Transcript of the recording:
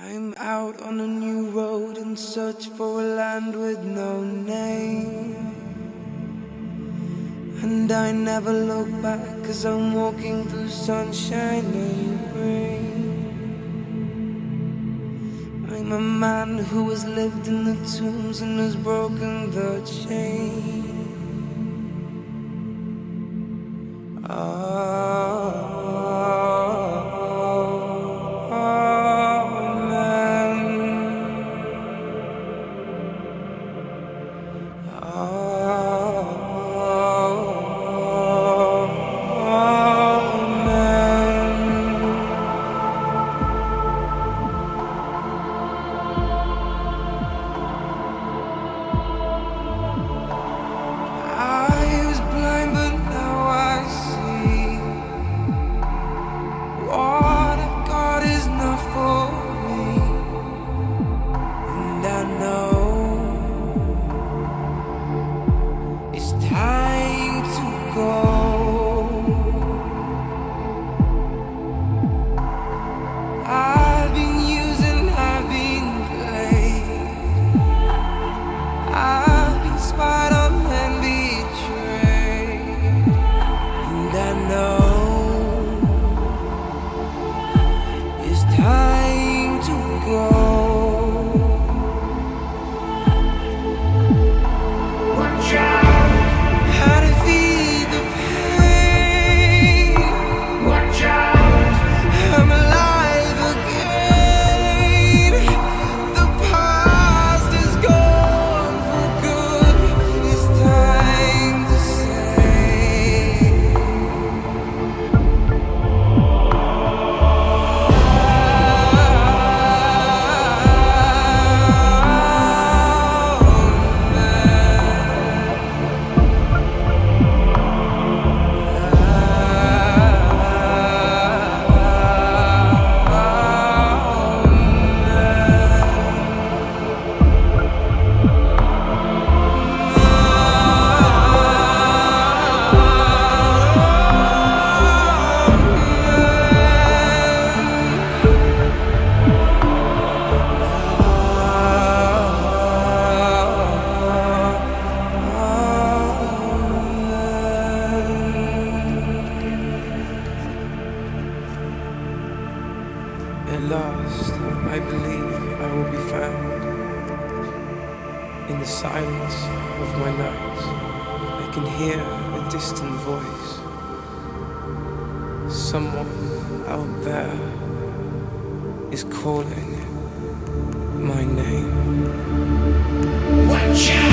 I'm out on a new road in search for a land with no name. And I never look back, 'cause I'm walking through sunshine and rain. I'm a man who has lived in the tombs and has broken the chain. At last, I believe I will be found. In the silence of my night, I can hear a distant voice. Someone out there is calling my name. Watch out!